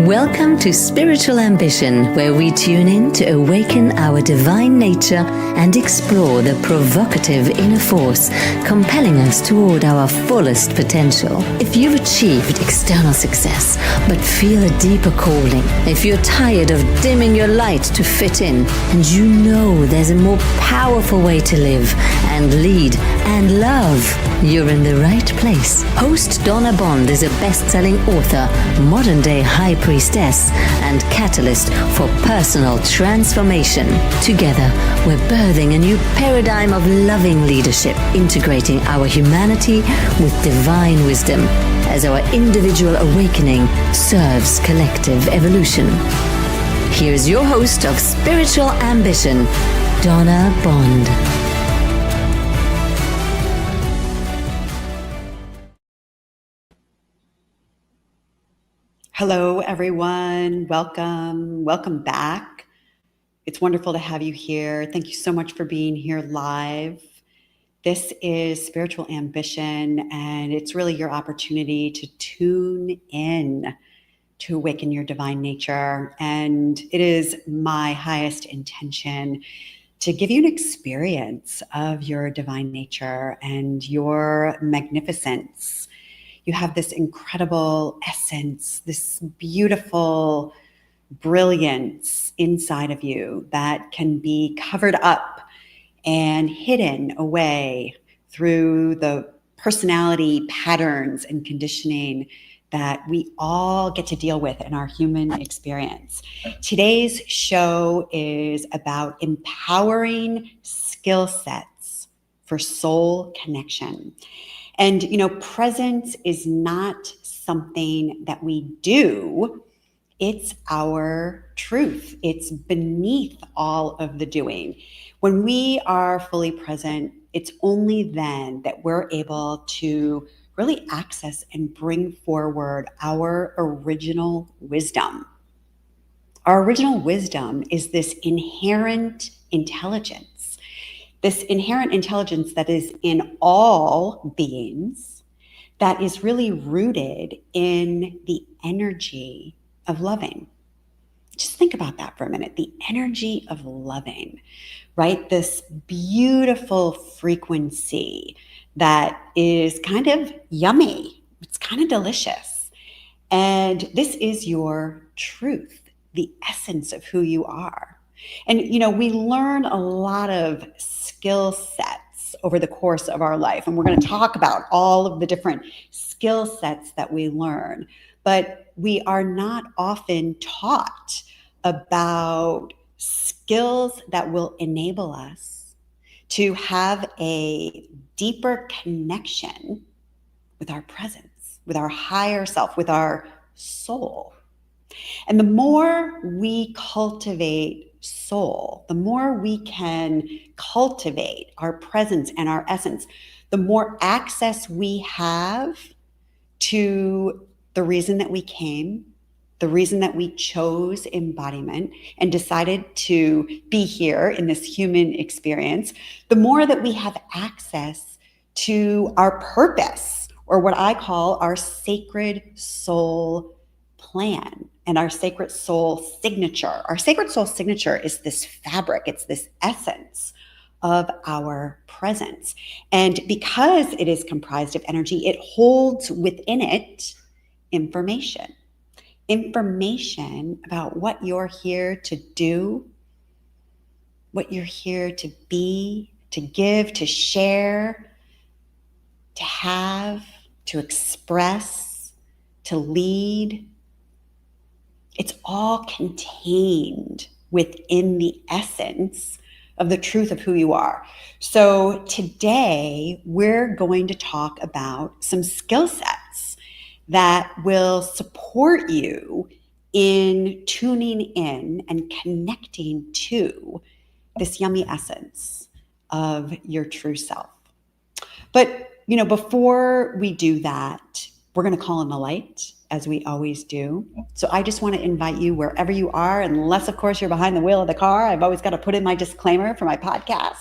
Welcome to Spiritual Ambition, where we tune in to awaken our divine nature and explore the provocative inner force compelling us toward our fullest potential. If you've achieved external success but feel a deeper calling, if you're tired of dimming your light to fit in, and you know there's a more powerful way to live and lead and love, you're in the right place. Host donnabond is a best-selling author, modern-day high priestess, and catalyst for personal transformation. Together, we're birthing a new paradigm of loving leadership, integrating our humanity with divine wisdom as our individual awakening serves collective evolution. Here's your host of Spiritual Ambition, donnabond. Hello, everyone. Welcome back. It's wonderful to have you here. Thank you so much for being here live. This is Spiritual Ambition, and it's really your opportunity to tune in to awaken your divine nature. And it is my highest intention to give you an experience of your divine nature and your magnificence. You have this incredible essence, this beautiful brilliance inside of you that can be covered up and hidden away through the personality patterns and conditioning that we all get to deal with in our human experience. Today's show is about empowering skill sets for soul connection. And, presence is not something that we do. It's our truth. It's beneath all of the doing. When we are fully present, it's only then that we're able to really access and bring forward our original wisdom. Our original wisdom is this inherent intelligence. This inherent intelligence that is in all beings, that is really rooted in the energy of loving. Just think about that for a minute, the energy of loving, right? This beautiful frequency that is kind of yummy. It's kind of delicious. And this is your truth, the essence of who you are. And, we learn a lot of skill sets over the course of our life. And we're going to talk about all of the different skill sets that we learn. But we are not often taught about skills that will enable us to have a deeper connection with our presence, with our higher self, with our soul. And the more we cultivate soul, the more we can cultivate our presence and our essence, the more access we have to the reason that we came, the reason that we chose embodiment and decided to be here in this human experience, the more that we have access to our purpose, or what I call our sacred soul plan and our sacred soul signature. Our sacred soul signature is this fabric, it's this essence of our presence. And because it is comprised of energy, it holds within it information about what you're here to do, what you're here to be, to give, to share, to have, to express, to lead. It's all contained within the essence of the truth of who you are. So today we're going to talk about some skill sets that will support you in tuning in and connecting to this yummy essence of your true self. But, before we do that, we're going to call in the light, as we always do. So I just want to invite you wherever you are, unless, of course, you're behind the wheel of the car. I've always got to put in my disclaimer for my podcast.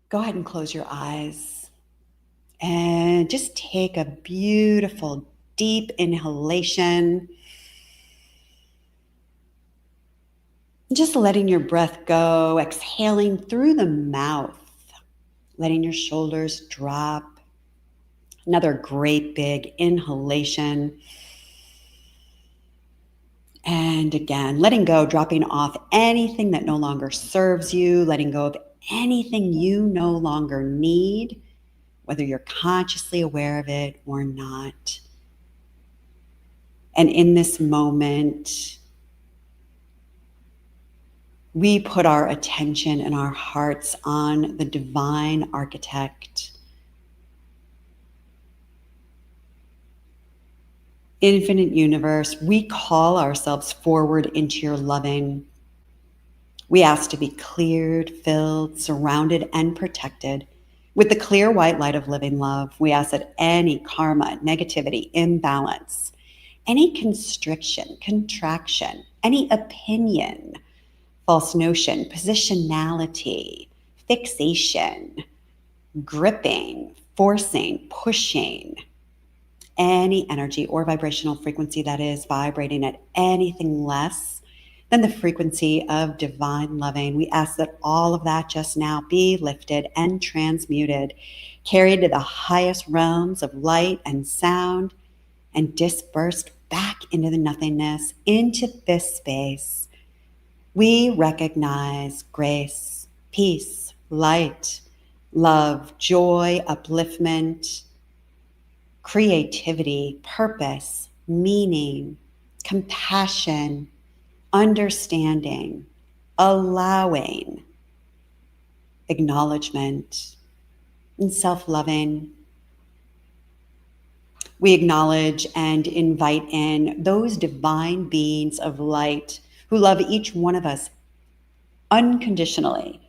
Go ahead and close your eyes and just take a beautiful, deep inhalation. Just letting your breath go, exhaling through the mouth, letting your shoulders drop. Another great big inhalation. And again, letting go, dropping off anything that no longer serves you, letting go of anything you no longer need, whether you're consciously aware of it or not. And in this moment, we put our attention and our hearts on the divine architect, infinite universe. We call ourselves forward into your loving. We ask to be cleared, filled, surrounded, and protected with the clear white light of living love. We ask that any karma, negativity, imbalance, any constriction, contraction, any opinion, false notion, positionality, fixation, gripping, forcing, pushing, any energy or vibrational frequency that is vibrating at anything less than the frequency of divine loving. We ask that all of that just now be lifted and transmuted, carried to the highest realms of light and sound, and dispersed back into the nothingness, into this space. We recognize grace, peace, light, love, joy, upliftment, creativity, purpose, meaning, compassion, understanding, allowing, acknowledgement, and self-loving. We acknowledge and invite in those divine beings of light who love each one of us unconditionally,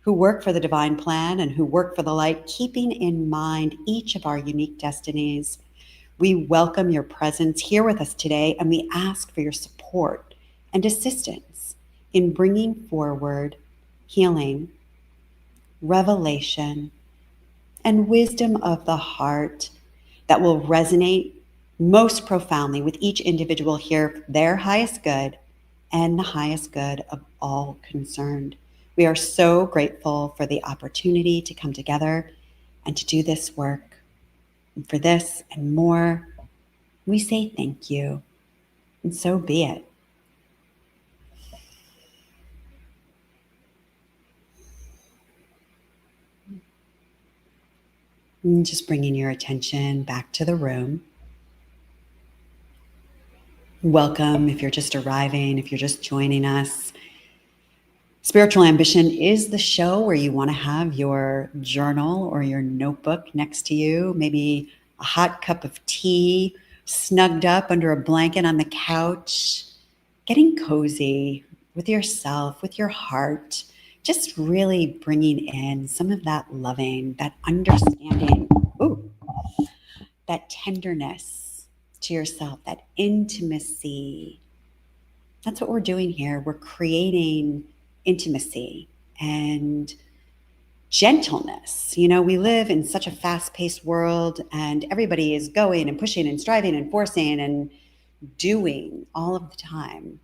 who work for the divine plan and who work for the light, keeping in mind each of our unique destinies. We welcome your presence here with us today, and we ask for your support and assistance in bringing forward healing, revelation, and wisdom of the heart that will resonate most profoundly with each individual here for their highest good and the highest good of all concerned. We are so grateful for the opportunity to come together and to do this work. And for this and more, we say thank you, and so be it. And just bringing your attention back to the room. Welcome if you're just arriving, if you're just joining us. Spiritual Ambition is the show where you want to have your journal or your notebook next to you, maybe a hot cup of tea, snugged up under a blanket on the couch, getting cozy with yourself, with your heart, just really bringing in some of that loving, that understanding, that tenderness to yourself, that intimacy. That's what we're doing here. We're creating intimacy and gentleness. You know, we live in such a fast-paced world, and everybody is going and pushing and striving and forcing and doing all of the time.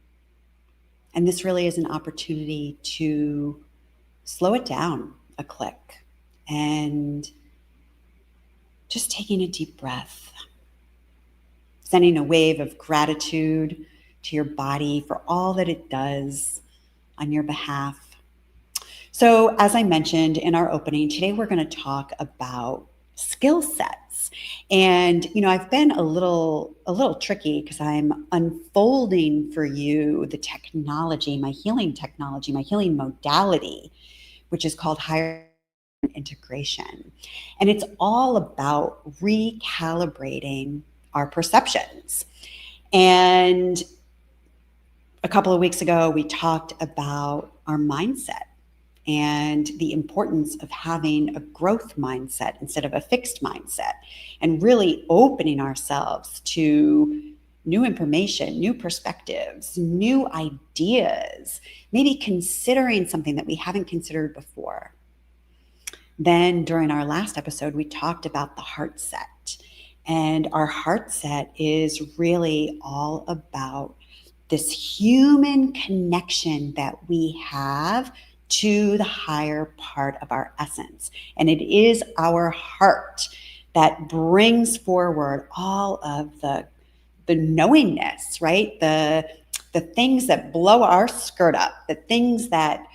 And this really is an opportunity to slow it down a click and just taking a deep breath, sending a wave of gratitude to your body for all that it does on your behalf. So, as I mentioned in our opening, today we're going to talk about skill sets. And, you know, I've been a little tricky because I'm unfolding for you the technology, my healing modality, which is called higher integration. And it's all about recalibrating our perceptions. And a couple of weeks ago, we talked about our mindset and the importance of having a growth mindset instead of a fixed mindset, and really opening ourselves to new information, new perspectives, new ideas, maybe considering something that we haven't considered before. Then during our last episode, we talked about the heart set And our heart set is really all about this human connection that we have to the higher part of our essence. And it is our heart that brings forward all of the knowingness, right? The things that blow our skirt up, the things that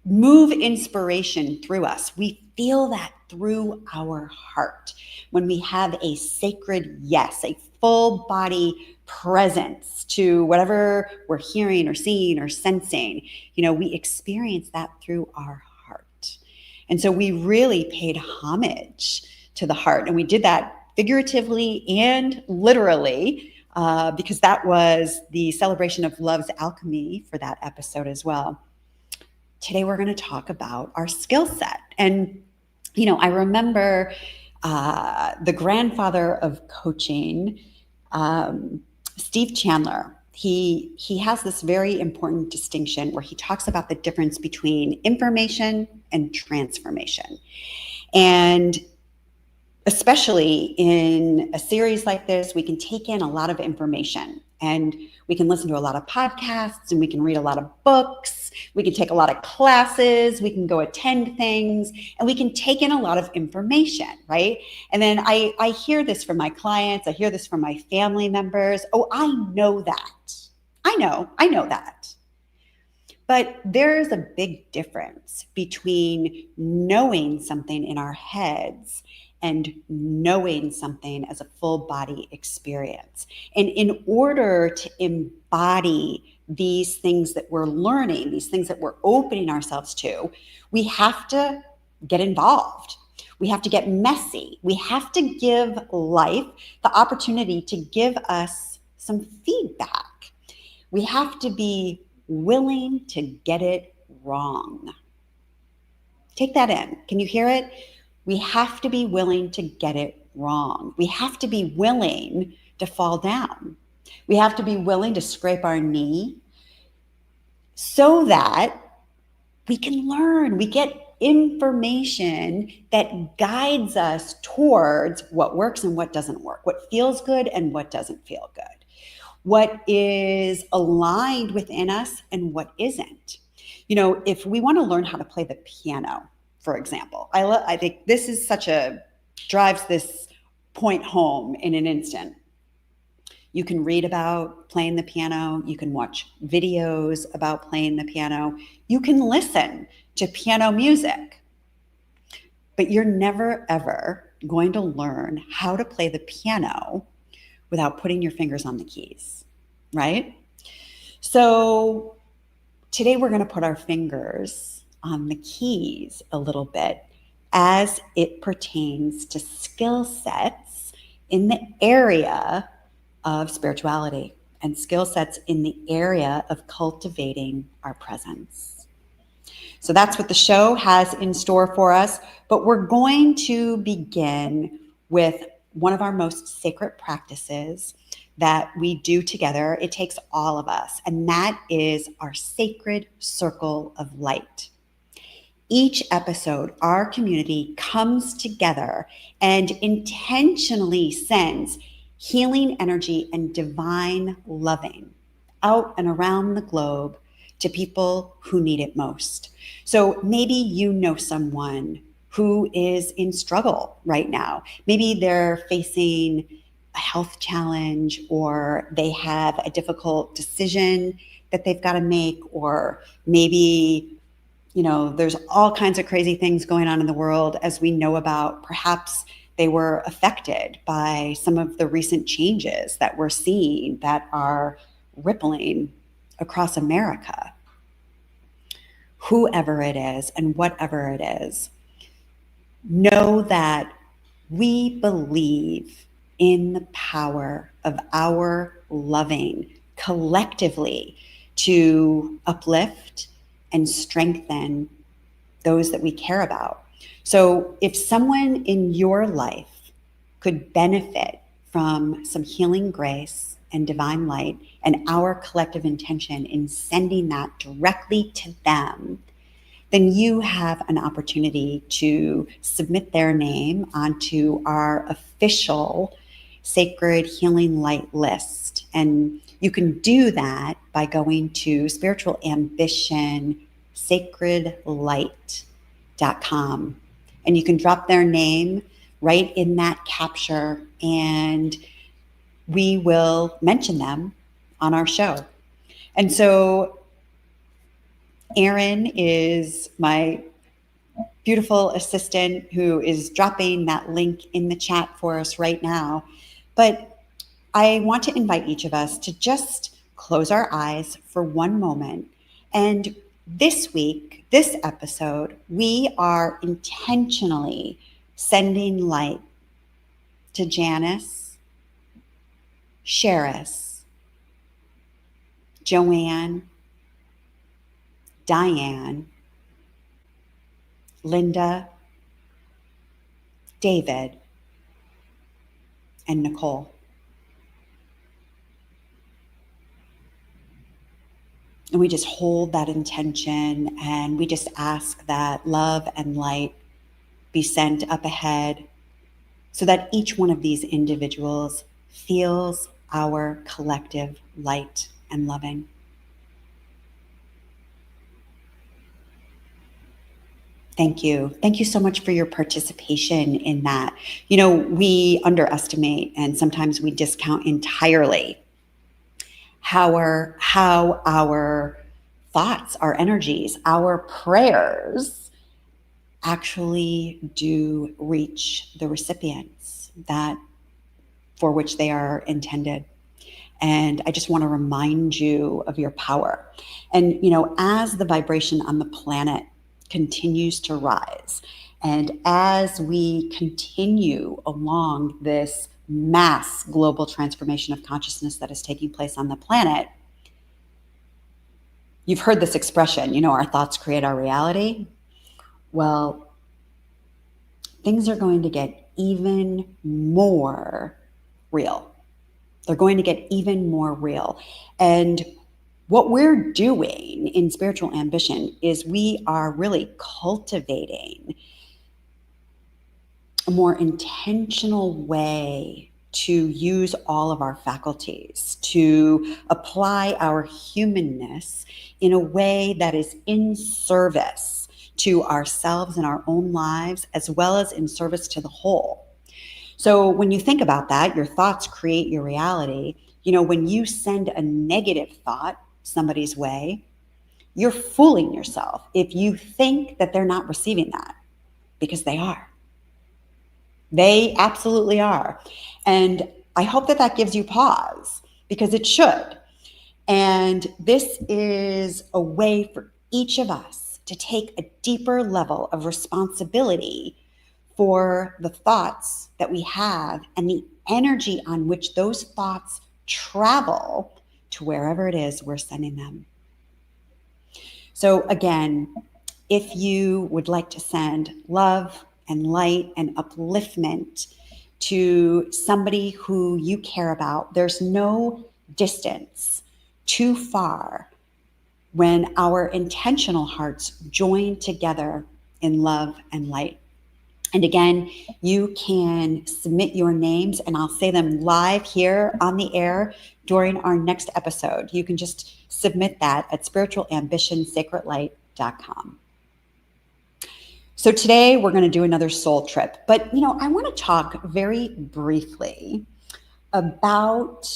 move inspiration through us. We feel that through our heart. When we have a sacred yes, a full body presence to whatever we're hearing or seeing or sensing, we experience that through our heart. And so we really paid homage to the heart. And we did that figuratively and literally, because that was the celebration of love's alchemy for that episode as well. Today, we're going to talk about our skill set. And, I remember the grandfather of coaching, Steve Chandler. He has this very important distinction where he talks about the difference between information and transformation. And especially in a series like this, we can take in a lot of information and we can listen to a lot of podcasts and we can read a lot of books. We can take a lot of classes. We can go attend things and we can take in a lot of information, right? And then I hear this from my clients. I hear this from my family members. Oh, I know that. I know that. But there's a big difference between knowing something in our heads and knowing something as a full body experience. And in order to embody these things that we're learning, these things that we're opening ourselves to, we have to get involved. We have to get messy. We have to give life the opportunity to give us some feedback. We have to be willing to get it wrong. Take that in. Can you hear it? We have to be willing to get it wrong. We have to be willing to fall down. We have to be willing to scrape our knee so that we can learn. We get information that guides us towards what works and what doesn't work, what feels good and what doesn't feel good, what is aligned within us and what isn't. If we want to learn how to play the piano, for example, I think this is drives this point home in an instant. You can read about playing the piano. You can watch videos about playing the piano. You can listen to piano music, but you're never, ever going to learn how to play the piano without putting your fingers on the keys, right? So today we're going to put our fingers on the keys a little bit as it pertains to skill sets in the area of spirituality and skill sets in the area of cultivating our presence. So that's what the show has in store for us, but we're going to begin with one of our most sacred practices that we do together. It takes all of us, and that is our sacred circle of light. Each episode, our community comes together and intentionally sends healing energy and divine loving out and around the globe to people who need it most. So maybe you know someone who is in struggle right now. Maybe they're facing a health challenge, or they have a difficult decision that they've got to make, or maybe there's all kinds of crazy things going on in the world as we know about. Perhaps they were affected by some of the recent changes that we're seeing that are rippling across America. Whoever it is and whatever it is, know that we believe in the power of our loving collectively to uplift and strengthen those that we care about. So if someone in your life could benefit from some healing grace and divine light and our collective intention in sending that directly to them, then you have an opportunity to submit their name onto our official Sacred Healing Light list. And you can do that by going to Spiritual Ambition sacredlight.com. And you can drop their name right in that capture, and we will mention them on our show. And so Erin is my beautiful assistant who is dropping that link in the chat for us right now. But I want to invite each of us to just close our eyes for one moment. And this week, this episode, we are intentionally sending light to Janice, Sheris, Joanne, Diane, Linda, David, and Nicole. And we just hold that intention, and we just ask that love and light be sent up ahead so that each one of these individuals feels our collective light and loving. Thank you. Thank you so much for your participation in that. You know, we underestimate and sometimes we discount entirely how our thoughts, our energies, our prayers actually do reach the recipients that for which they are intended. And I just want to remind you of your power. And, you know, as the vibration on the planet continues to rise, and as we continue along this mass global transformation of consciousness that is taking place on the planet, you've heard this expression, you know, our thoughts create our reality. Well, things are going to get even more real. They're going to get even more real. And what we're doing in Spiritual Ambition is we are really cultivating a more intentional way to use all of our faculties, to apply our humanness in a way that is in service to ourselves and our own lives, as well as in service to the whole. So when you think about that, your thoughts create your reality. You know, when you send a negative thought somebody's way, you're fooling yourself if you think that they're not receiving that, because they are. They absolutely are. And I hope that that gives you pause, because it should. And this is a way for each of us to take a deeper level of responsibility for the thoughts that we have and the energy on which those thoughts travel to wherever it is we're sending them. So again, if you would like to send love and light and upliftment to somebody who you care about, there's no distance too far when our intentional hearts join together in love and light. And again, you can submit your names, and I'll say them live here on the air during our next episode. You can just submit that at spiritualambitionsacredlight.com. So today we're going to do another soul trip, but you know, I want to talk very briefly about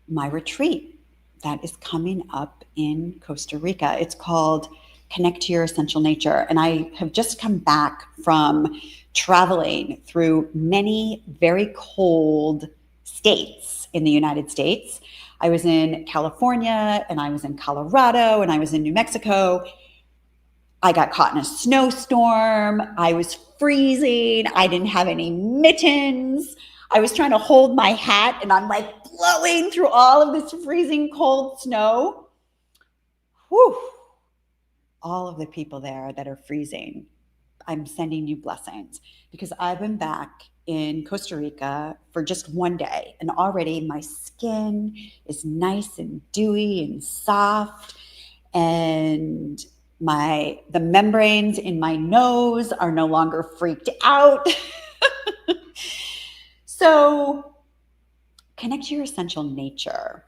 my retreat that is coming up in Costa Rica. It's called Connect to Your Essential Nature. And I have just come back from traveling through many very cold states in the United States. I was in California, and I was in Colorado, and I was in New Mexico. I got caught in a snowstorm. I was freezing. I didn't have any mittens. I was trying to hold my hat, and I'm like blowing through all of this freezing cold snow. Whew. All of the people there that are freezing, I'm sending you blessings, because I've been back in Costa Rica for just one day, and already my skin is nice and dewy and soft, and the membranes in my nose are no longer freaked out. So connect to your essential nature.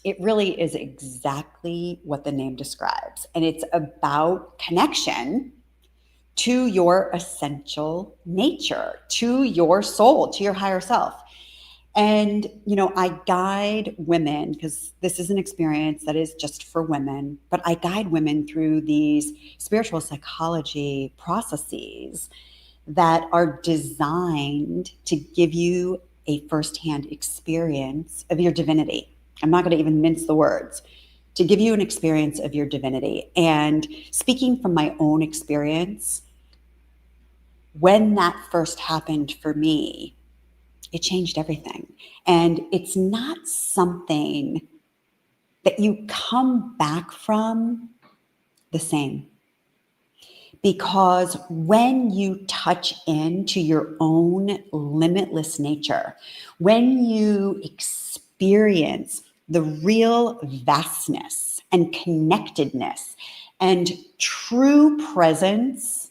It really is exactly what the name describes. And it's about connection to your essential nature, to your soul, to your higher self. And, I guide women, because this is an experience that is just for women, but I guide women through these spiritual psychology processes that are designed to give you a firsthand experience of your divinity. I'm not going to even mince the words. To give you an experience of your divinity. And speaking from my own experience, when that first happened for me, it changed everything. And it's not something that you come back from the same. Because when you touch into your own limitless nature, when you experience the real vastness and connectedness and true presence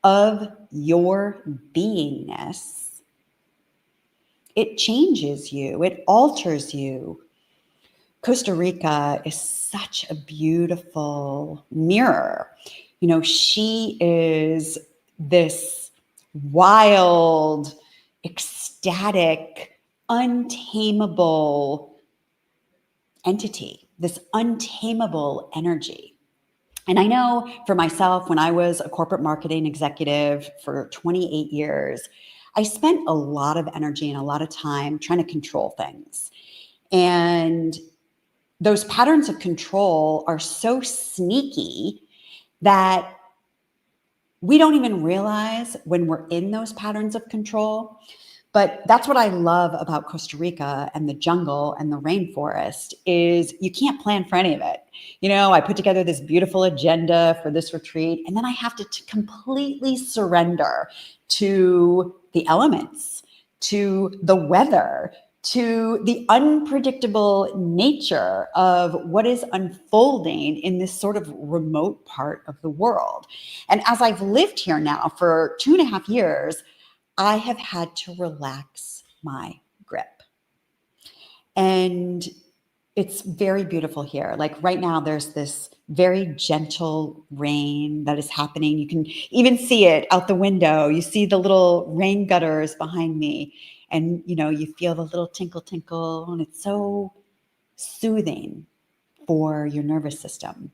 of your beingness, it changes you, it alters you. Costa Rica is such a beautiful mirror. She is this wild, ecstatic, untamable entity, this untamable energy. And I know for myself, when I was a corporate marketing executive for 28 years, I spent a lot of energy and a lot of time trying to control things. And those patterns of control are so sneaky that we don't even realize when we're in those patterns of control. But that's what I love about Costa Rica and the jungle and the rainforest is you can't plan for any of it. I put together this beautiful agenda for this retreat, and then I have to completely surrender to the elements, to the weather, to the unpredictable nature of what is unfolding in this sort of remote part of the world. And as I've lived here now for 2.5 years, I have had to relax my grip. And it's very beautiful here. Like right now, there's this very gentle rain that is happening. You can even see it out the window. You see the little rain gutters behind me. And, you feel the little tinkle, tinkle. And it's so soothing for your nervous system.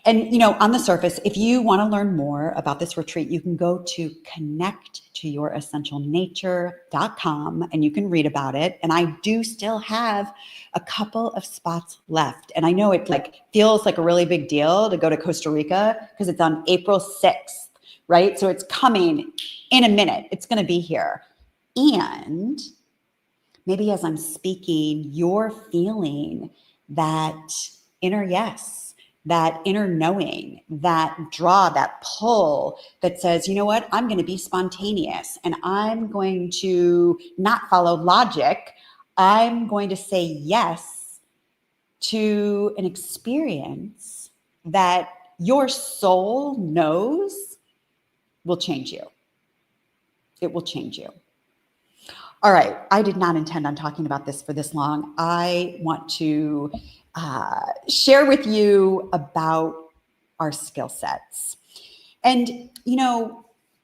And, on the surface, if you want to learn more about this retreat, you can go to connecttoyouressentialnature.com and you can read about it. And I do still have a couple of spots left. And I know it feels like a really big deal to go to Costa Rica because it's on April 6th, right? So it's coming in a minute. It's going to be here. And maybe as I'm speaking, you're feeling that inner yes, that inner knowing, that draw, that pull that says, you know what, I'm going to be spontaneous and I'm going to not follow logic. I'm going to say yes to an experience that your soul knows will change you. It will change you. All right. I did not intend on talking about this for this long. I want to share with you about our skill sets. And,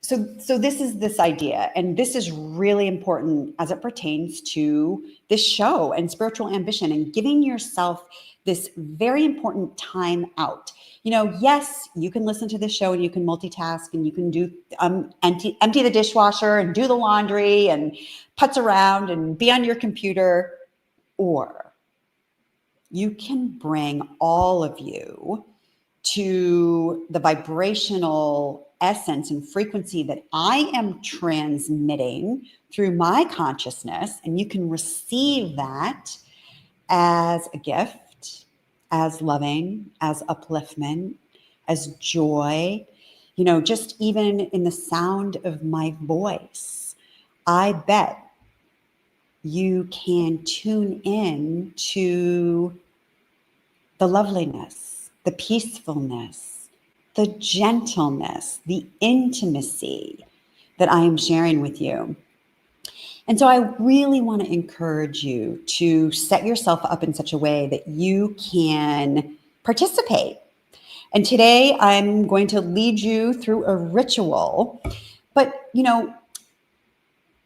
so this is this idea, and this is really important as it pertains to this show and spiritual ambition and giving yourself this very important time out. Yes, you can listen to this show and you can multitask and you can do empty the dishwasher and do the laundry and putz around and be on your computer, or you can bring all of you to the vibrational essence and frequency that I am transmitting through my consciousness, and you can receive that as a gift, as loving, as upliftment, as joy, just even in the sound of my voice. I bet you can tune in to the loveliness, the peacefulness, the gentleness, the intimacy that I am sharing with you. And so I really want to encourage you to set yourself up in such a way that you can participate. And today I'm going to lead you through a ritual. But,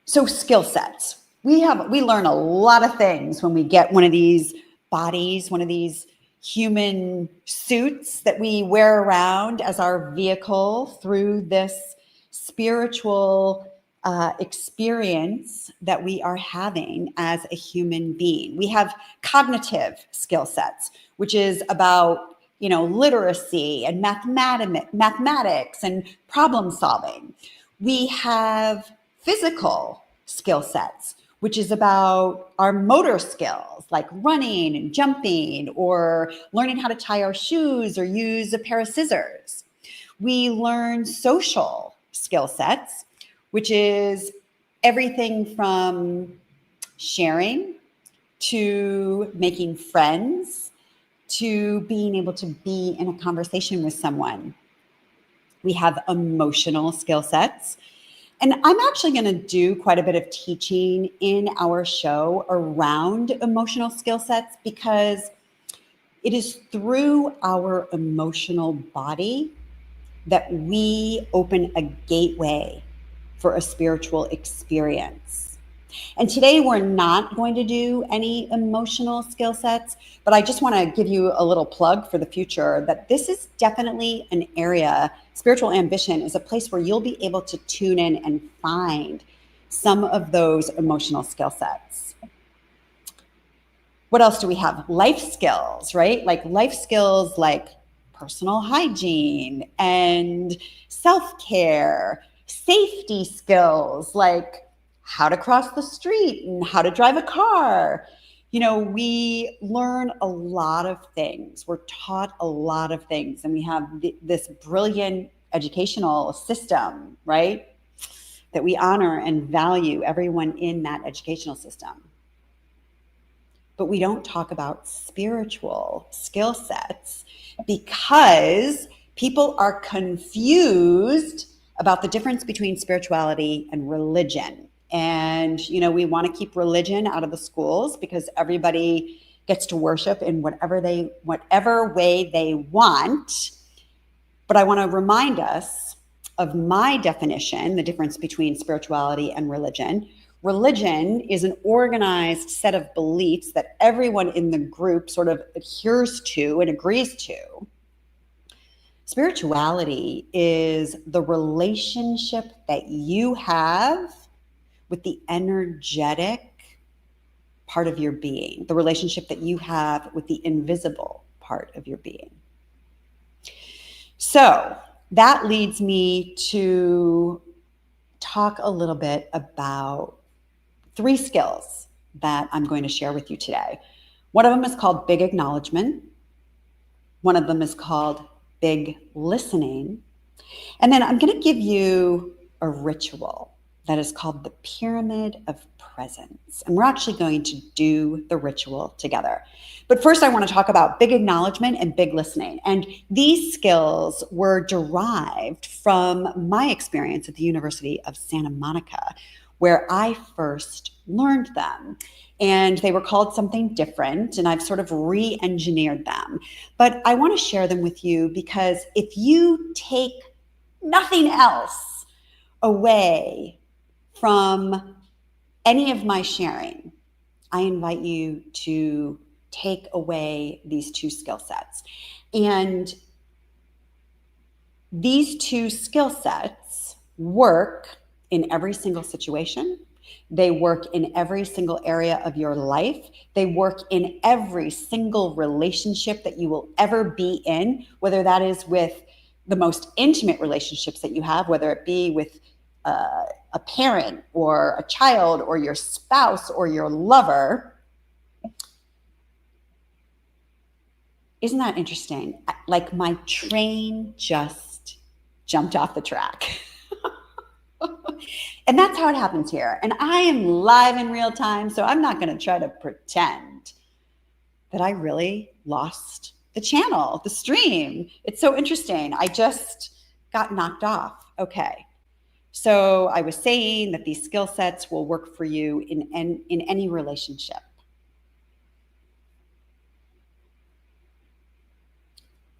so skill sets. We learn a lot of things when we get one of these bodies, one of these human suits that we wear around as our vehicle through this spiritual experience that we are having as a human being. We have cognitive skill sets, which is about literacy and mathematics and problem solving. We have physical skill sets, which is about our motor skills, like running and jumping, or learning how to tie our shoes or use a pair of scissors. We learn social skill sets, which is everything from sharing to making friends to being able to be in a conversation with someone. We have emotional skill sets. And I'm actually going to do quite a bit of teaching in our show around emotional skill sets, because it is through our emotional body that we open a gateway for a spiritual experience. And today we're not going to do any emotional skill sets, but I just want to give you a little plug for the future that this is definitely an area. Spiritual ambition is a place where you'll be able to tune in and find some of those emotional skill sets. What else do we have? Life skills, right? Like life skills like personal hygiene and self-care, safety skills like how to cross the street and how to drive a car. We learn a lot of things. We're taught a lot of things, and we have this brilliant educational system, right? That we honor and value everyone in that educational system. But we don't talk about spiritual skill sets because people are confused about the difference between spirituality and religion. And, we want to keep religion out of the schools because everybody gets to worship in whatever way they want. But I want to remind us of my definition, the difference between spirituality and religion. Religion is an organized set of beliefs that everyone in the group sort of adheres to and agrees to. Spirituality is the relationship that you have with the energetic part of your being, the relationship that you have with the invisible part of your being. So that leads me to talk a little bit about 3 skills that I'm going to share with you today. One of them is called big acknowledgement. One of them is called big listening. And then I'm going to give you a ritual that is called the pyramid of presence. And we're actually going to do the ritual together. But first, I want to talk about big acknowledgement and big listening. And these skills were derived from my experience at the University of Santa Monica, where I first learned them. And they were called something different, and I've sort of re-engineered them. But I want to share them with you because if you take nothing else away from any of my sharing, I invite you to take away these 2 skill sets. And these 2 skill sets work in every single situation. They work in every single area of your life. They work in every single relationship that you will ever be in, whether that is with the most intimate relationships that you have, whether it be with a parent or a child or your spouse or your lover. Isn't that interesting? Like my train just jumped off the track. And that's how it happens here. And I am live in real time, so I'm not going to try to pretend that I really lost the channel, the stream. It's so interesting. I just got knocked off. Okay. So I was saying that these skill sets will work for you in any relationship.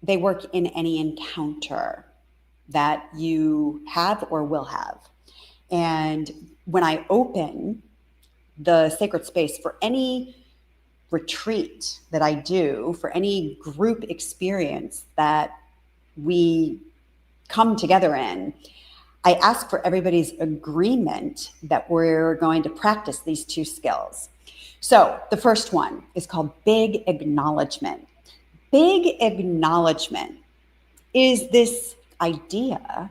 They work in any encounter that you have or will have. And when I open the sacred space for any retreat that I do, for any group experience that we come together in, I ask for everybody's agreement that we're going to practice these two skills. So the first one is called big acknowledgement. Big acknowledgement is this idea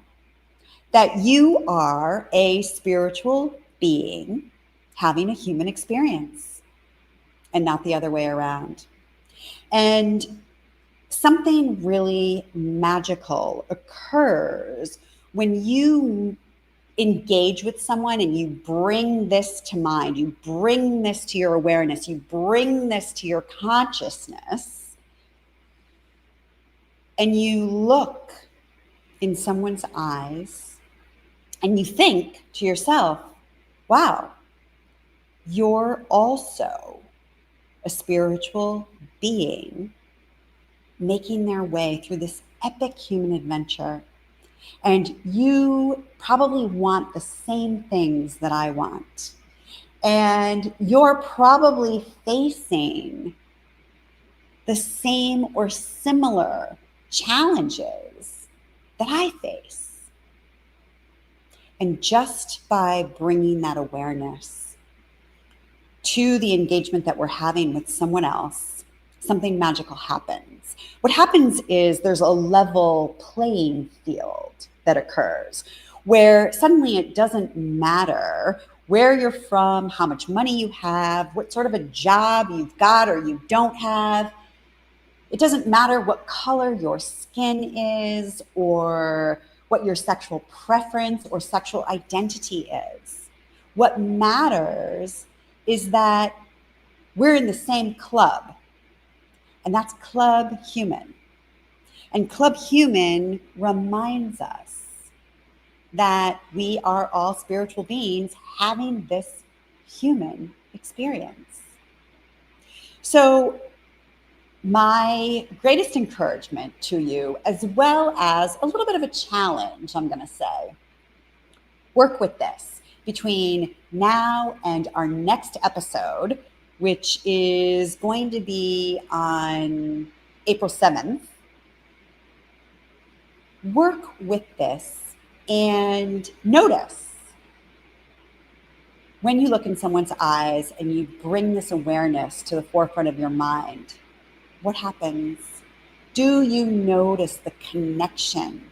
that you are a spiritual being having a human experience and not the other way around. And something really magical occurs when you engage with someone and you bring this to mind, you bring this to your awareness, you bring this to your consciousness, and you look in someone's eyes and you think to yourself, wow, you're also a spiritual being making their way through this epic human adventure. And you probably want the same things that I want. And you're probably facing the same or similar challenges that I face. And just by bringing that awareness to the engagement that we're having with someone else, something magical happens. What happens is there's a level playing field that occurs where suddenly it doesn't matter where you're from, how much money you have, what sort of a job you've got or you don't have. It doesn't matter what color your skin is or what your sexual preference or sexual identity is. What matters is that we're in the same club, and that's Club Human. And Club Human reminds us that we are all spiritual beings having this human experience. So my greatest encouragement to you, as well as a little bit of a challenge, I'm going to say, work with this between now and our next episode, which is going to be on April 7th. Work with this and notice when you look in someone's eyes and you bring this awareness to the forefront of your mind, what happens? Do you notice the connection?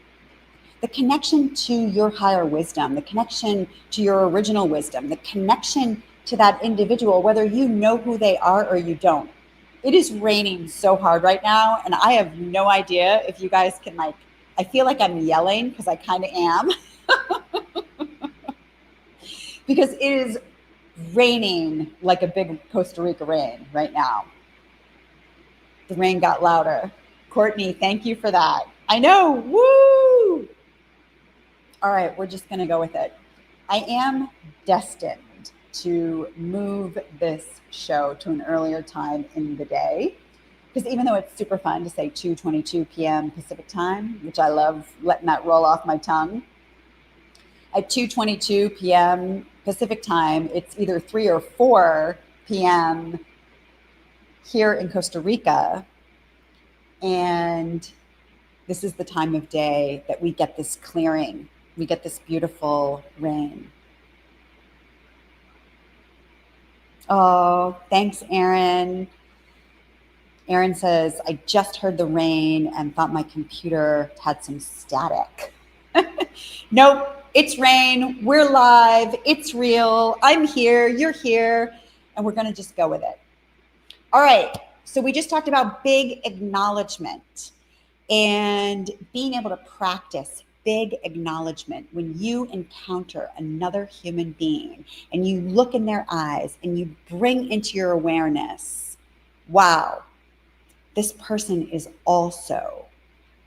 The connection to your higher wisdom, the connection to your original wisdom, the connection to that individual, whether you know who they are or you don't. It is raining so hard right now, and I have no idea if you guys can, I feel like I'm yelling because I kind of am. Because it is raining like a big Costa Rica rain right now. The rain got louder. Courtney, thank you for that. I know, woo! All right, we're just gonna go with it. I am destined to move this show to an earlier time in the day, because even though it's super fun to say 2:22 p.m. Pacific time, which I love letting that roll off my tongue, at 2:22 p.m. Pacific time, it's either 3 or 4 p.m. here in Costa Rica. And this is the time of day that we get this clearing. We get this beautiful rain. Oh, thanks, Aaron. Aaron says, I just heard the rain and thought my computer had some static. Nope, it's rain. We're live. It's real. I'm here. You're here. And we're going to just go with it. All right. So we just talked about big acknowledgement and being able to practice big acknowledgement when you encounter another human being and you look in their eyes and you bring into your awareness, wow, this person is also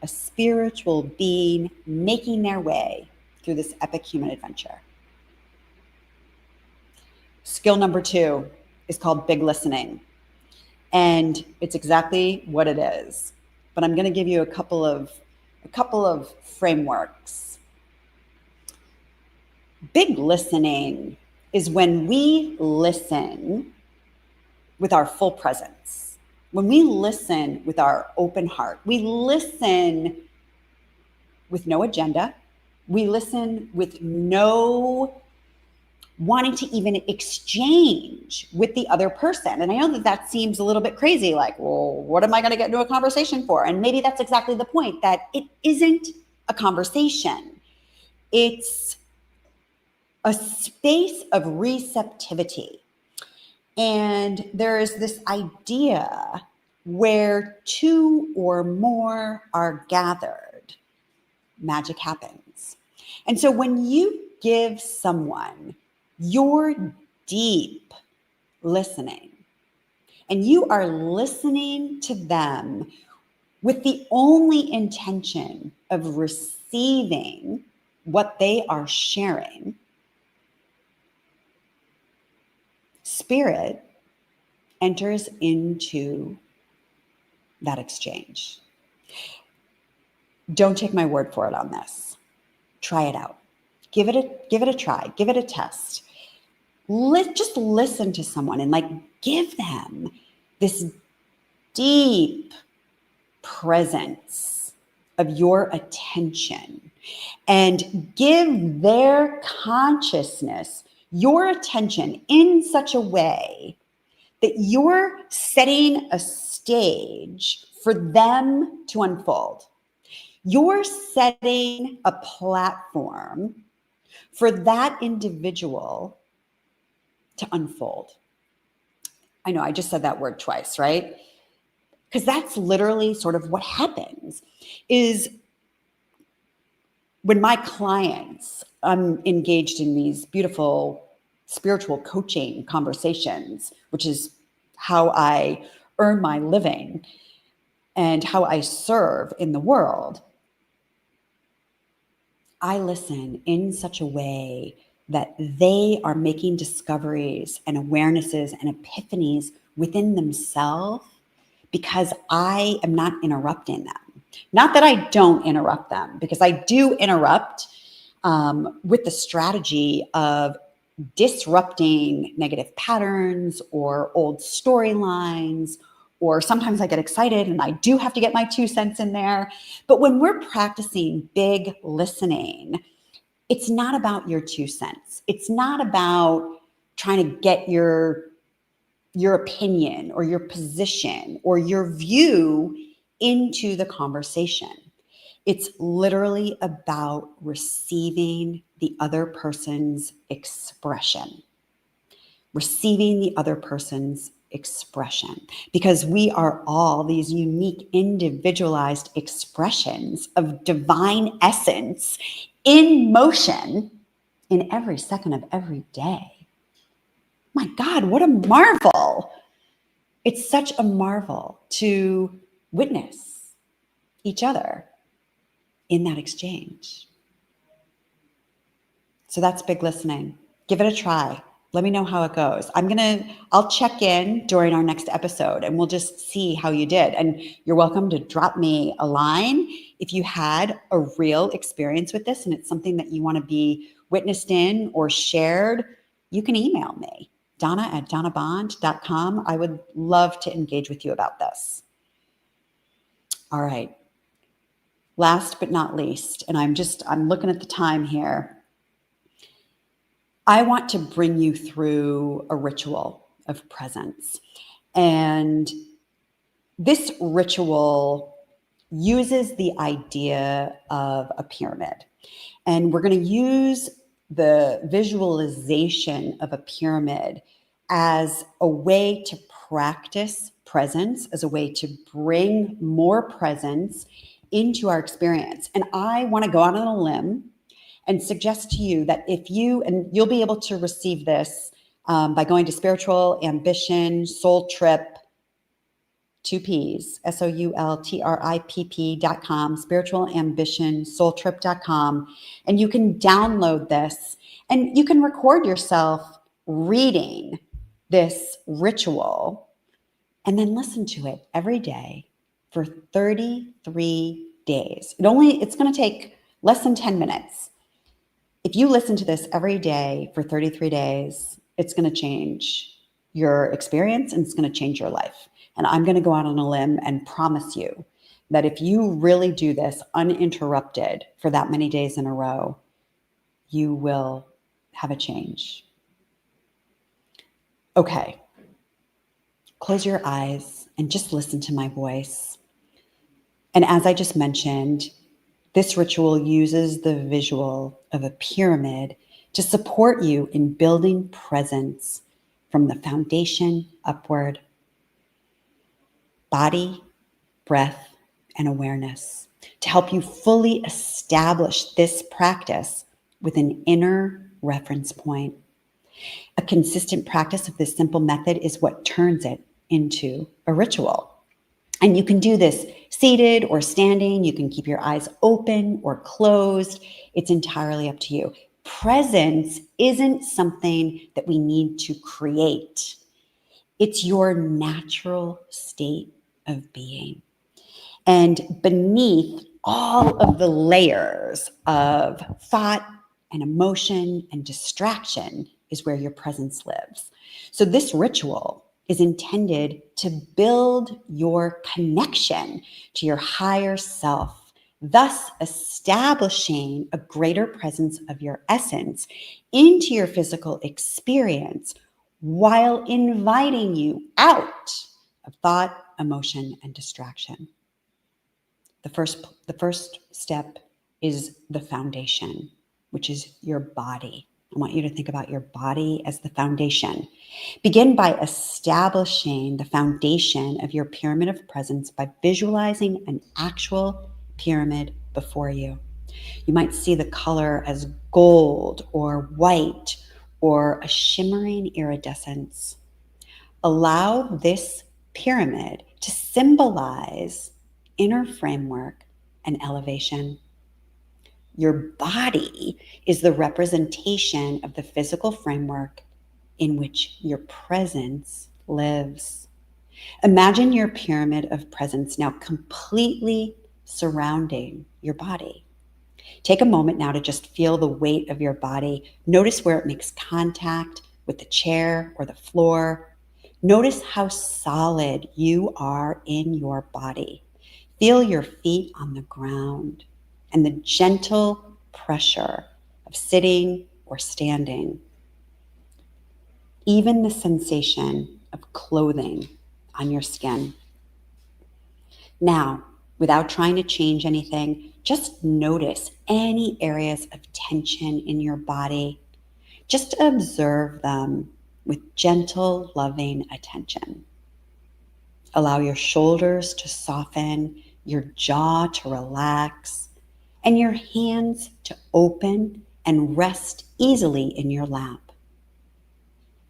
a spiritual being making their way through this epic human adventure. Skill number 2 is called big listening. And it's exactly what it is. But I'm going to give you a couple of frameworks. Big listening is when we listen with our full presence. When we listen with our open heart, we listen with no agenda. We listen with no wanting to even exchange with the other person. And I know that seems a little bit crazy, like, well, what am I going to get into a conversation for? And maybe that's exactly the point, that it isn't a conversation. It's a space of receptivity. And there is this idea where 2 or more are gathered, magic happens. And so when you give someone your deep listening, and you are listening to them with the only intention of receiving what they are sharing, spirit enters into that exchange. Don't take my word for it on this. Try it out. Give it a try. Give it a test. Just listen to someone and give them this deep presence of your attention, and give their consciousness your attention in such a way that you're setting a stage for them to unfold. You're setting a platform for that individual to unfold. I know I just said that word twice, right? Because that's literally sort of what happens is when my clients, I'm engaged in these beautiful spiritual coaching conversations, which is how I earn my living and how I serve in the world. I listen in such a way that they are making discoveries and awarenesses and epiphanies within themselves, because I am not interrupting them. Not that I don't interrupt them, because I do interrupt with the strategy of disrupting negative patterns or old storylines, or sometimes I get excited and I do have to get my 2 cents in there. But when we're practicing big listening, it's not about your 2 cents. It's not about trying to get your opinion or your position or your view into the conversation. It's literally about receiving the other person's expression. Receiving the other person's expression. Because we are all these unique, individualized expressions of divine essence in motion in every second of every day. My God, what a marvel. It's such a marvel to witness each other in that exchange. So that's big listening. Give it a try. Let me know how it goes. I'll check in during our next episode and we'll just see how you did. And you're welcome to drop me a line if you had a real experience with this and it's something that you want to be witnessed in or shared. You can email me, donna@donnabond.com. I would love to engage with you about this. All right. Last but not least, and I'm looking at the time here. I want to bring you through a ritual of presence. And this ritual uses the idea of a pyramid. And we're going to use the visualization of a pyramid as a way to practice presence, as a way to bring more presence into our experience. And I want to go out on a limb and suggest to you that you'll be able to receive this by going to Spiritual Ambition Soul Trip two P's, SOULTRIPP.com, spiritualambitionsoultrip.com. And you can download this and you can record yourself reading this ritual and then listen to it every day for 33 days. It's going to take less than 10 minutes. If you listen to this every day for 33 days, it's going to change your experience and it's going to change your life. And I'm going to go out on a limb and promise you that if you really do this uninterrupted for that many days in a row, you will have a change. Okay. Close your eyes and just listen to my voice. And as I just mentioned, this ritual uses the visual of a pyramid to support you in building presence from the foundation upward. Body, breath, and awareness to help you fully establish this practice with an inner reference point. A consistent practice of this simple method is what turns it into a ritual. And you can do this seated or standing. You can keep your eyes open or closed. It's entirely up to you. Presence isn't something that we need to create. It's your natural state of being. And beneath all of the layers of thought and emotion and distraction is where your presence lives. So this ritual is intended to build your connection to your higher self, thus establishing a greater presence of your essence into your physical experience while inviting you out of thought, emotion, and distraction. The first step is the foundation, which is your body. I want you to think about your body as the foundation. Begin by establishing the foundation of your pyramid of presence by visualizing an actual pyramid before you. You might see the color as gold or white or a shimmering iridescence. Allow this pyramid to symbolize inner framework and elevation. Your body is the representation of the physical framework in which your presence lives. Imagine your pyramid of presence now completely surrounding your body. Take a moment now to just feel the weight of your body. Notice where it makes contact with the chair or the floor. Notice how solid you are in your body. Feel your feet on the ground and the gentle pressure of sitting or standing. Even the sensation of clothing on your skin. Now, without trying to change anything, just notice any areas of tension in your body. Just observe them with gentle, loving attention. Allow your shoulders to soften, your jaw to relax, and your hands to open and rest easily in your lap.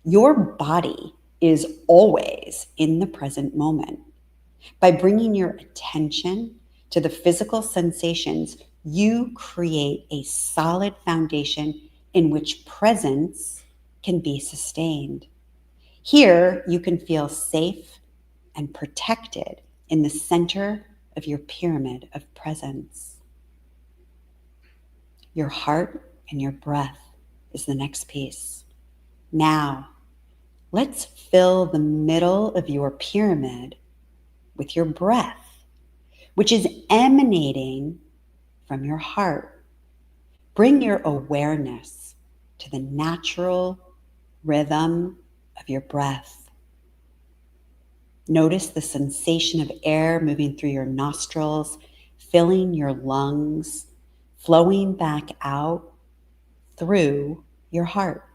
Your body is always in the present moment. By bringing your attention to the physical sensations, you create a solid foundation in which presence can be sustained. Here, you can feel safe and protected in the center of your pyramid of presence. Your heart and your breath is the next piece. Now, let's fill the middle of your pyramid with your breath, which is emanating from your heart. Bring your awareness to the natural rhythm of your breath. Notice the sensation of air moving through your nostrils, filling your lungs, flowing back out through your heart.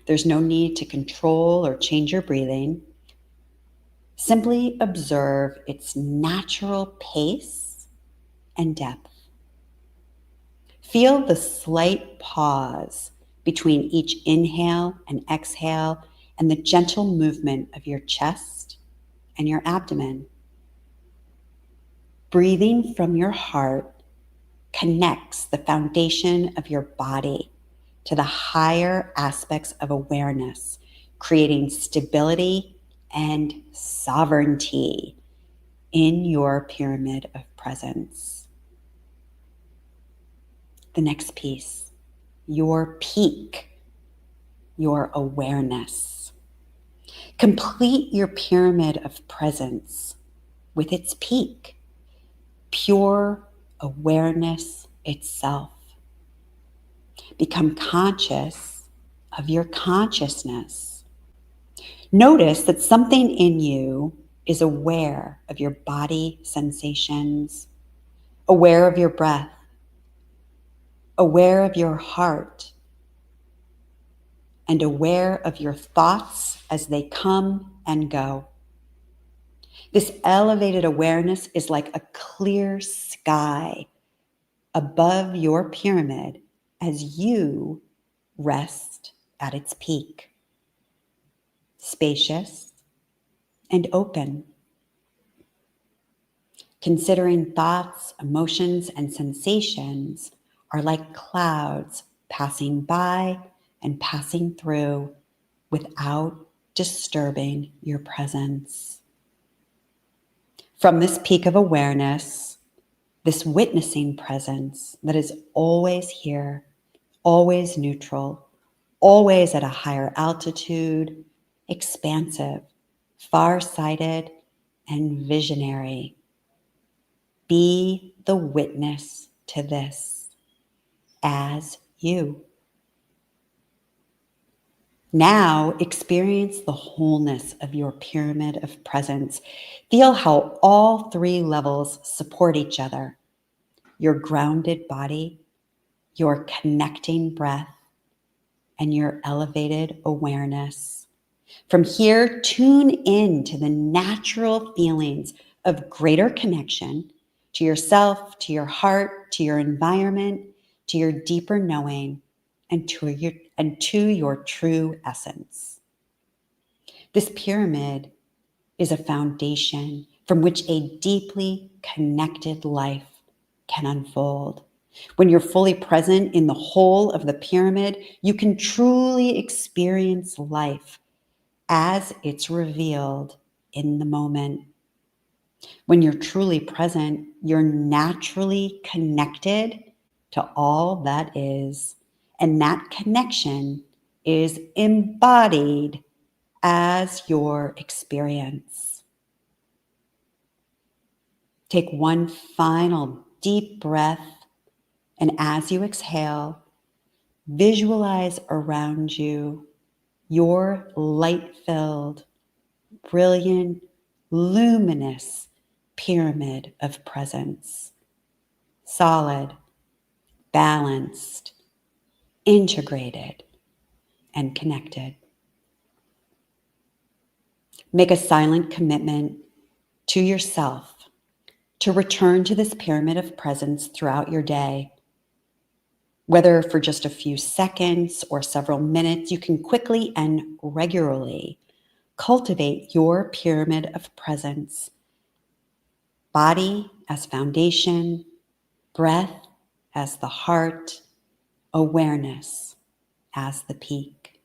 There's no need to control or change your breathing. Simply observe its natural pace and depth. Feel the slight pause between each inhale and exhale and the gentle movement of your chest and your abdomen. Breathing from your heart connects the foundation of your body to the higher aspects of awareness, creating stability and sovereignty in your pyramid of presence. The next piece, your peak, your awareness. Complete your pyramid of presence with its peak, pure awareness itself. Become conscious of your consciousness. Notice that something in you is aware of your body sensations, aware of your breath, aware of your heart, and aware of your thoughts as they come and go. This elevated awareness is like a clear sky above your pyramid as you rest at its peak. Spacious and open. Considering thoughts, emotions, and sensations are like clouds passing by and passing through without disturbing your presence. From this peak of awareness, this witnessing presence that is always here, always neutral, always at a higher altitude, expansive, far-sighted, and visionary. Be the witness to this as you. Now experience the wholeness of your pyramid of presence. Feel how all three levels support each other. Your grounded body, your connecting breath, and your elevated awareness. From here, tune in to the natural feelings of greater connection to yourself, to your heart, to your environment, to your deeper knowing, and to your true essence. This pyramid is a foundation from which a deeply connected life can unfold. When you're fully present in the whole of the pyramid, you can truly experience life as it's revealed in the moment. When you're truly present, you're naturally connected to all that is, and that connection is embodied as your experience. Take one final deep breath, and as you exhale, visualize around you your light-filled, brilliant, luminous pyramid of presence. Solid, balanced, integrated, and connected. Make a silent commitment to yourself to return to this pyramid of presence throughout your day. Whether for just a few seconds or several minutes, you can quickly and regularly cultivate your pyramid of presence. Body as foundation, breath as the heart, awareness as the peak.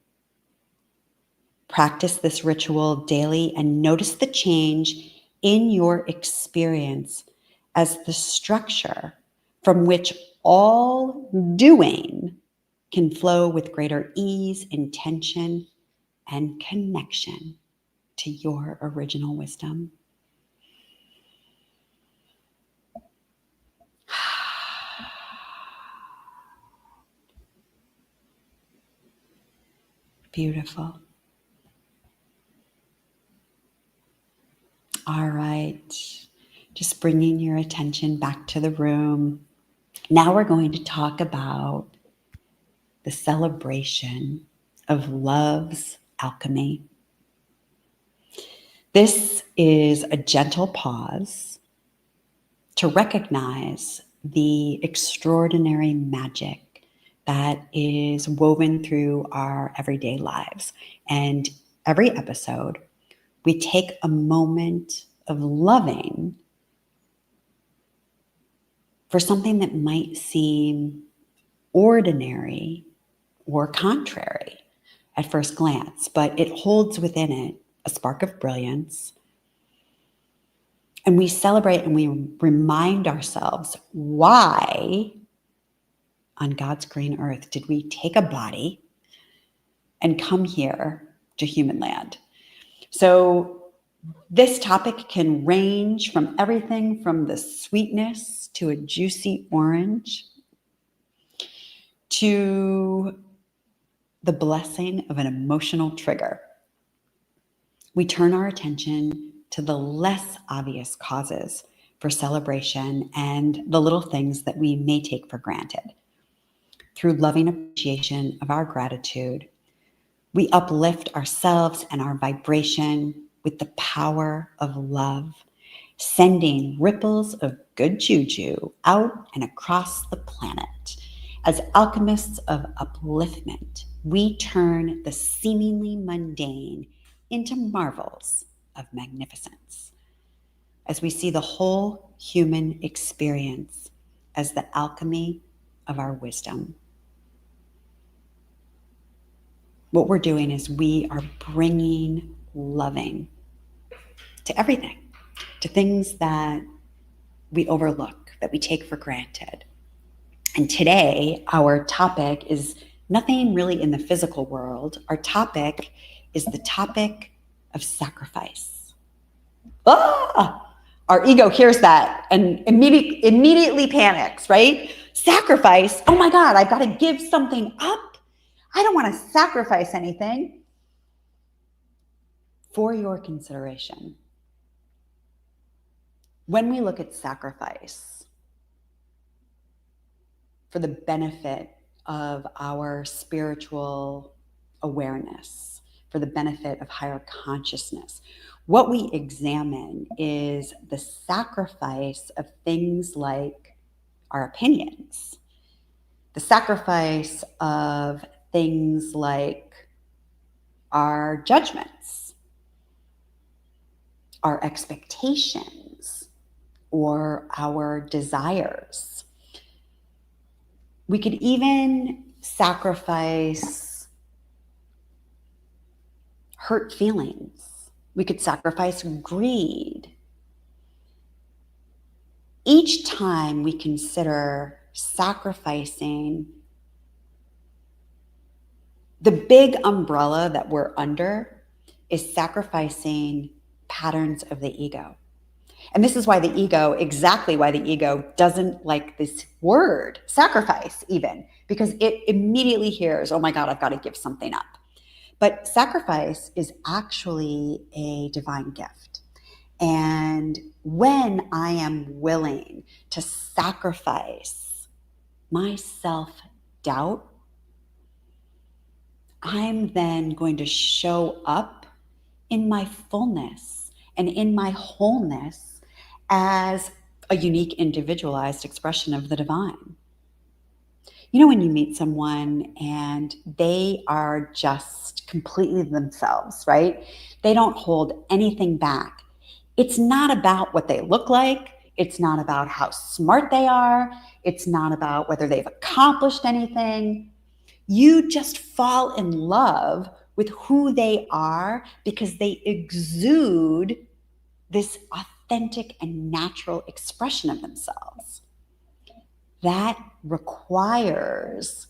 Practice this ritual daily and notice the change in your experience as the structure from which all doing can flow with greater ease, intention, and connection to your original wisdom. Beautiful. All right. Just bringing your attention back to the room. Now we're going to talk about the celebration of love's alchemy. This is a gentle pause to recognize the extraordinary magic that is woven through our everyday lives. And every episode, we take a moment of loving for something that might seem ordinary or contrary at first glance, but it holds within it a spark of brilliance. And we celebrate and we remind ourselves, why on God's green earth did we take a body and come here to human land? So this topic can range from everything from the sweetness to a juicy orange to the blessing of an emotional trigger. We turn our attention to the less obvious causes for celebration and the little things that we may take for granted. Through loving appreciation of our gratitude, we uplift ourselves and our vibration with the power of love, sending ripples of good juju out and across the planet. As alchemists of upliftment, we turn the seemingly mundane into marvels of magnificence. As we see the whole human experience as the alchemy of our wisdom. What we're doing is we are bringing loving to everything, to things that we overlook, that we take for granted. And today, our topic is nothing really in the physical world. Our topic is the topic of sacrifice. Our ego hears that and immediately panics, right? Sacrifice. Oh my God, I've got to give something up. I don't want to sacrifice anything. For your consideration, when we look at sacrifice for the benefit of our spiritual awareness, for the benefit of higher consciousness, what we examine is the sacrifice of things like our opinions, the sacrifice of things like our judgments, our expectations, or our desires. We could even sacrifice hurt feelings. We could sacrifice greed. Each time we consider sacrificing, the big umbrella that we're under is sacrificing patterns of the ego. And this is why the ego, exactly why the ego doesn't like this word, sacrifice even, because it immediately hears, oh my God, I've got to give something up. But sacrifice is actually a divine gift. And when I am willing to sacrifice my self-doubt, I'm then going to show up in my fullness and in my wholeness as a unique, individualized expression of the divine. You know, when you meet someone and they are just completely themselves, right? They don't hold anything back. It's not about what they look like. It's not about how smart they are. It's not about whether they've accomplished anything. You just fall in love with who they are because they exude this authentic and natural expression of themselves. That requires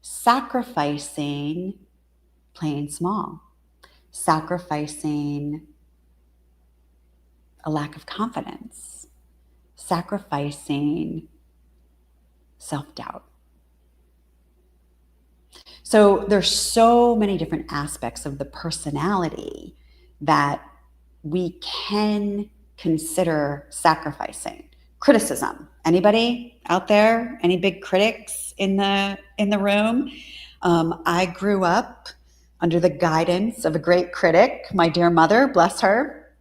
sacrificing playing small, sacrificing a lack of confidence, sacrificing self-doubt. So there's so many different aspects of the personality that we can consider sacrificing. Criticism. Anybody out there? Any big critics in the room? I grew up under the guidance of a great critic, my dear mother, bless her.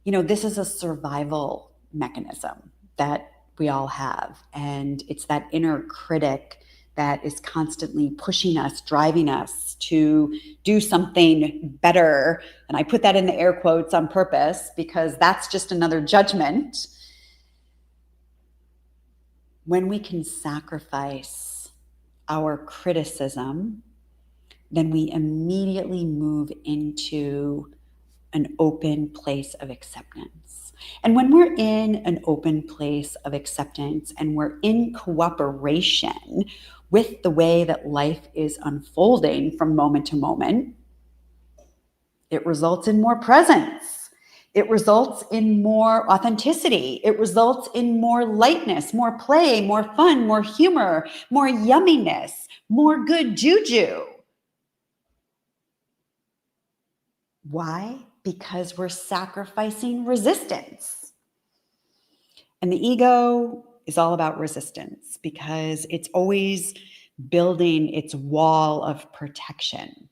You know, this is a survival mechanism that we all have, and it's that inner critic that is constantly pushing us, driving us to do something better. And I put that in the air quotes on purpose because that's just another judgment. When we can sacrifice our criticism, then we immediately move into an open place of acceptance. And when we're in an open place of acceptance and we're in cooperation with the way that life is unfolding from moment to moment, it results in more presence. It results in more authenticity. It results in more lightness, more play, more fun, more humor, more yumminess, more good juju. Why? Because we're sacrificing resistance. And the ego is all about resistance because it's always building its wall of protection.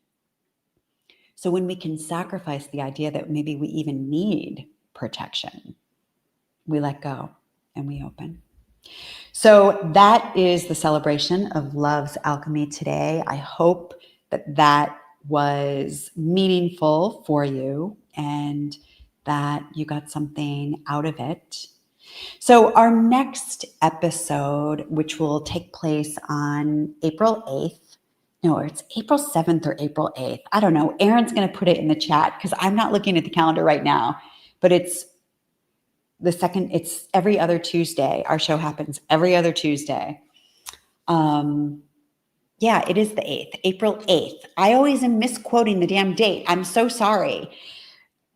So when we can sacrifice the idea that maybe we even need protection, we let go and we open. So that is the celebration of Love's Alchemy today. I hope that that was meaningful for you and that you got something out of it. So our next episode, which will take place on April 8th, no, it's April 7th or April 8th. I don't know. Erin's going to put it in the chat because I'm not looking at the calendar right now, but it's every other Tuesday. Our show happens every other Tuesday. Yeah, it is the 8th, April 8th. I always am misquoting the damn date. I'm so sorry.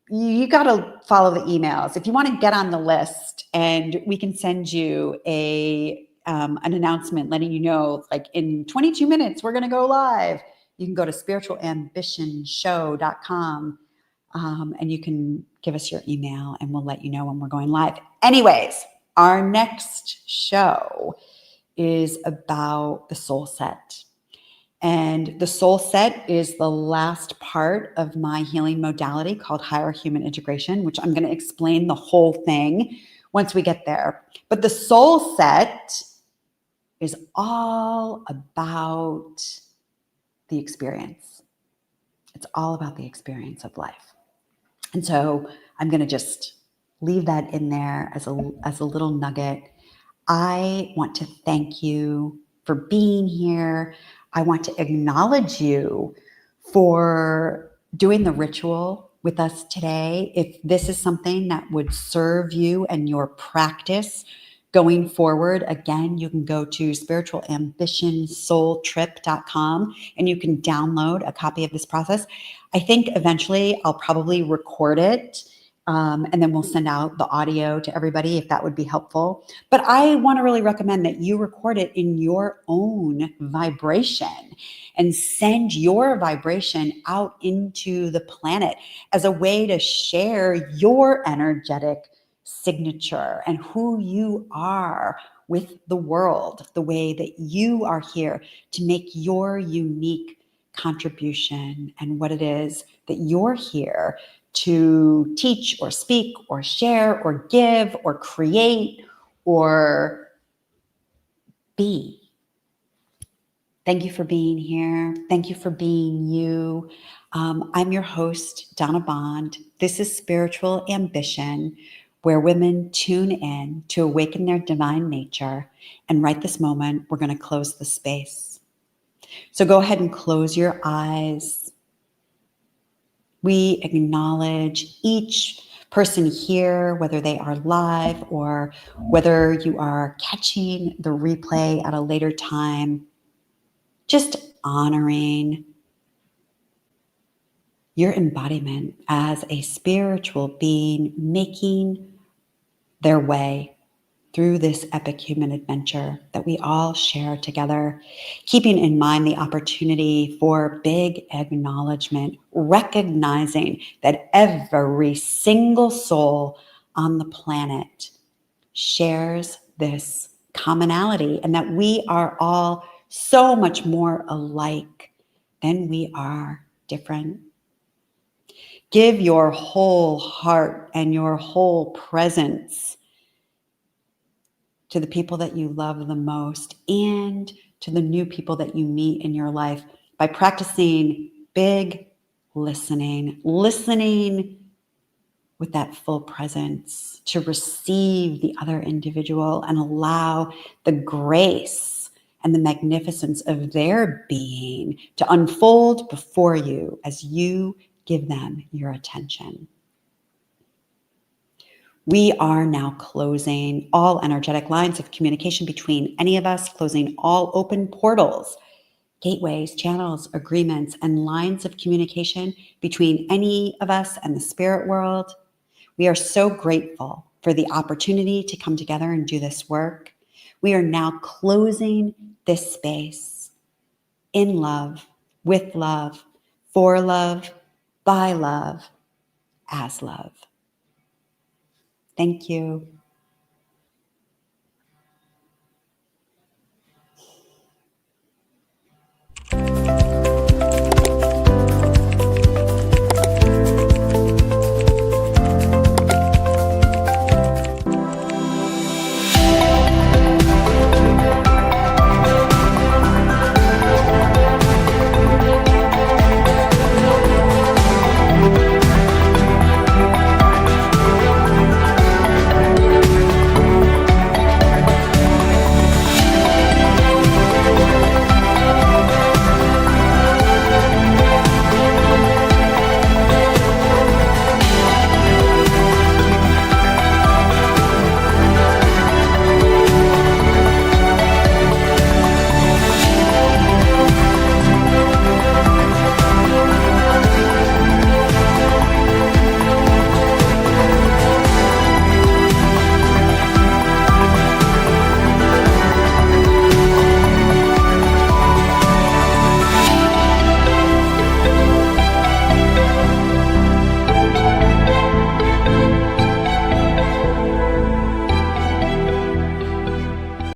You got to follow the emails. If you want to get on the list and we can send you an announcement letting you know, like in 22 minutes, we're going to go live. You can go to spiritualambitionshow.com and you can give us your email and we'll let you know when we're going live. Anyways, our next show is about the soul set. And the soul set is the last part of my healing modality called higher human integration, which I'm going to explain the whole thing once we get there. But the soul set is all about the experience. It's all about the experience of life. And so I'm going to just leave that in there as a little nugget. I want to thank you for being here. I want to acknowledge you for doing the ritual with us today. If this is something that would serve you and your practice going forward, again, you can go to spiritualambitionsoultrip.com and you can download a copy of this process. I think eventually I'll probably record it. And then we'll send out the audio to everybody if that would be helpful. But I want to really recommend that you record it in your own vibration and send your vibration out into the planet as a way to share your energetic signature and who you are with the world, the way that you are here to make your unique contribution and what it is that you're here to teach or speak or share or give or create or be. Thank you for being here. Thank you for being you. I'm your host, donnabond. This is Spiritual Ambition, where women tune in to awaken their divine nature. And right this moment, we're going to close the space. So go ahead and close your eyes. We acknowledge each person here, whether they are live or whether you are catching the replay at a later time, just honoring your embodiment as a spiritual being making their way through this epic human adventure that we all share together, keeping in mind the opportunity for big acknowledgement, recognizing that every single soul on the planet shares this commonality and that we are all so much more alike than we are different. Give your whole heart and your whole presence to the people that you love the most and to the new people that you meet in your life by practicing big listening with that full presence to receive the other individual and allow the grace and the magnificence of their being to unfold before you as you give them your attention. We are now closing all energetic lines of communication between any of us, closing all open portals, gateways, channels, agreements, and lines of communication between any of us and the spirit world. We are so grateful for the opportunity to come together and do this work. We are now closing this space in love, with love, for love, by love, as love. Thank you.